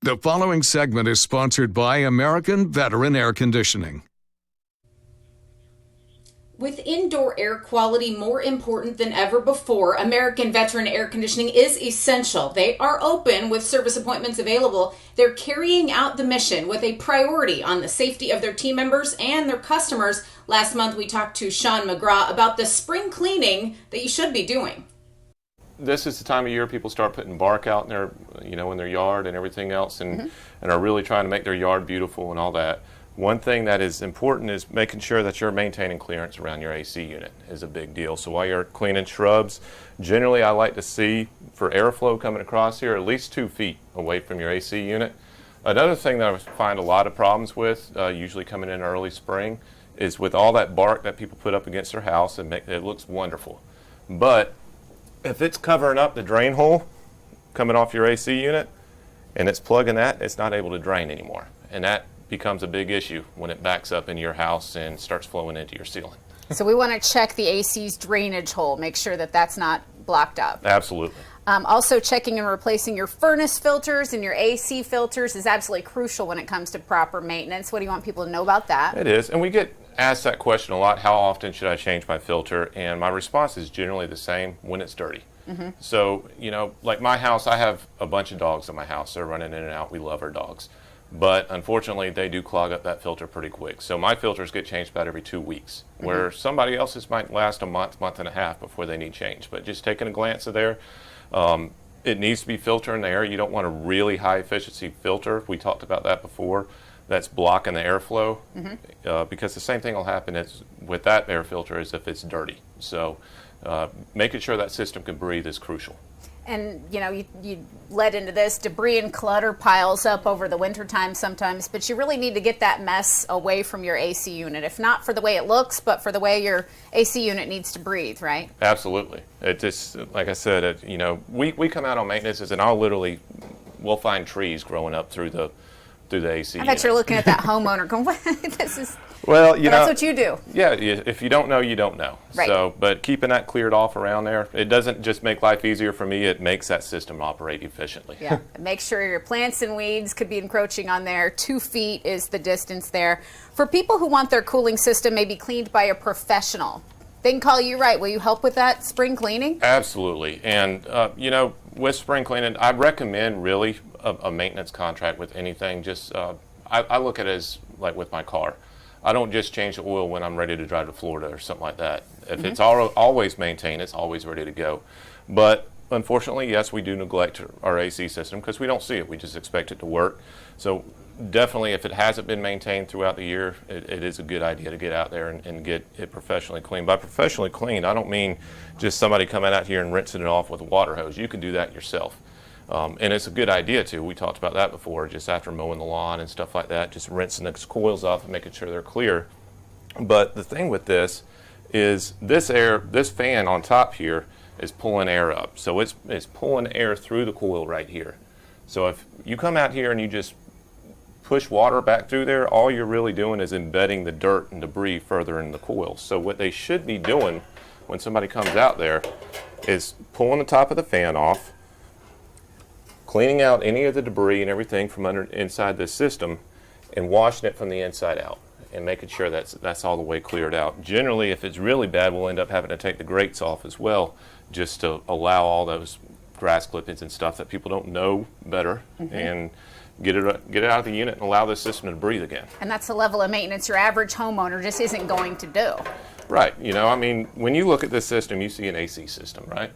The following segment is sponsored by American Veteran Air Conditioning. With indoor air quality more important than ever before, American Veteran Air Conditioning is essential. They are open with service appointments available. They're carrying out the mission with a priority on the safety of their team members and their customers. Last month, we talked to Sean McGraw about the spring cleaning that you should be doing. This is the time of year people start putting bark out in their, in their yard and everything else, and are really trying to make their yard beautiful and all that. One thing that is important is making sure that you're maintaining clearance around your AC unit is a big deal. So while you're cleaning shrubs, generally I like to see for airflow coming across here at least 2 feet away from your AC unit. Another thing that I find a lot of problems with, usually coming in early spring, is with all that bark that people put up against their house, and it looks wonderful. But if it's covering up the drain hole coming off your AC unit and it's plugging that, it's not able to drain anymore. And that becomes a big issue when it backs up in your house and starts flowing into your ceiling. So we want to check the AC's drainage hole, make sure that that's not blocked up. Absolutely. Also, checking and replacing your furnace filters and your AC filters is absolutely crucial when it comes to proper maintenance. What do you want people to know about that? It is, and we get asked that question a lot, how often should I change my filter? And my response is generally the same: when it's dirty. So, like my house, I have a bunch of dogs in my house. They're running in and out. We love our dogs. But unfortunately, they do clog up that filter pretty quick. So my filters get changed about every 2 weeks, where somebody else's might last a month, month and a half before they need change. But just taking a glance of there, it needs to be filtering the air. You don't want a really high efficiency filter. We talked about that before. That's blocking the airflow, because the same thing will happen with that air filter as if it's dirty. So making sure that system can breathe is crucial. And, you led into this, debris and clutter piles up over the wintertime sometimes, but you really need to get that mess away from your AC unit, if not for the way it looks, but for the way your AC unit needs to breathe, right? Absolutely. It just, like I said, we come out on maintenances, and we'll find trees growing up through the AC I bet you're looking at that homeowner going, what? This is... Well, that's what you do. Yeah, if you don't know, you don't know. Right. So, but keeping that cleared off around there, it doesn't just make life easier for me, it makes that system operate efficiently. Yeah, make sure your plants and weeds could be encroaching on there. 2 feet is the distance there. For people who want their cooling system maybe cleaned by a professional, they can call you, right? Will you help with that spring cleaning? Absolutely. And, with spring cleaning, I recommend really a maintenance contract with anything. Just I look at it as like with my car. I don't just change the oil when I'm ready to drive to Florida or something like that. If it's always maintained, it's always ready to go. But unfortunately, yes, we do neglect our AC system because we don't see it. We just expect it to work. So definitely, if it hasn't been maintained throughout the year, it is a good idea to get out there and get it professionally cleaned. By professionally cleaned, I don't mean just somebody coming out here and rinsing it off with a water hose. You can do that yourself. And it's a good idea too. We talked about that before, just after mowing the lawn and stuff like that, just rinsing the coils off and making sure they're clear. But the thing with this is this fan on top here is pulling air up. So it's pulling air through the coil right here. So if you come out here and you just push water back through there, all you're really doing is embedding the dirt and debris further in the coil. So what they should be doing when somebody comes out there is pulling the top of the fan off, cleaning out any of the debris and everything from inside this system, and washing it from the inside out and making sure that's all the way cleared out. Generally, if it's really bad, we'll end up having to take the grates off as well, just to allow all those grass clippings and stuff that people don't know better, and get it out of the unit and allow this system to breathe again. And that's the level of maintenance your average homeowner just isn't going to do. Right. When you look at this system, you see an AC system, right?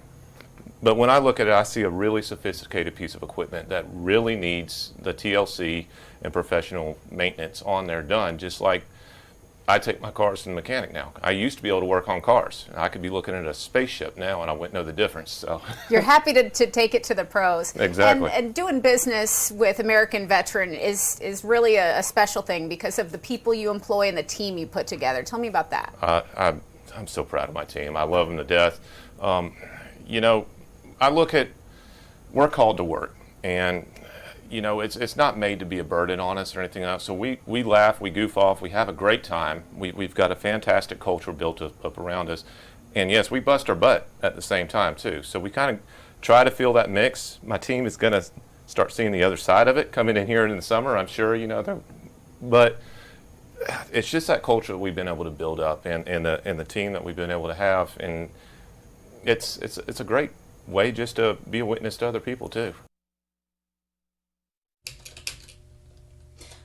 But when I look at it, I see a really sophisticated piece of equipment that really needs the TLC and professional maintenance on there done, just like I take my cars to the mechanic now. I used to be able to work on cars. I could be looking at a spaceship now, and I wouldn't know the difference. So you're happy to take it to the pros. Exactly. And doing business with American Veteran is really a special thing because of the people you employ and the team you put together. Tell me about that. I'm so proud of my team. I love them to death. I look at, we're called to work, and it's not made to be a burden on us or anything else. So we laugh, we goof off, we have a great time. We've got a fantastic culture built up around us, and yes, we bust our butt at the same time too. So we kind of try to feel that mix. My team is going to start seeing the other side of it coming in here in the summer. I'm sure, but it's just that culture that we've been able to build up, and the team that we've been able to have, and it's a great way just to be a witness to other people too.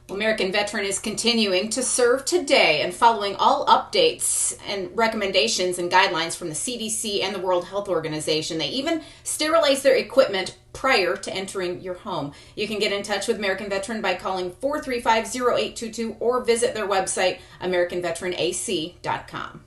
Well, American Veteran is continuing to serve today and following all updates and recommendations and guidelines from the CDC and the World Health Organization. They even sterilize their equipment prior to entering your home. You can get in touch with American Veteran by calling 435-0822 or visit their website, AmericanVeteranAC.com.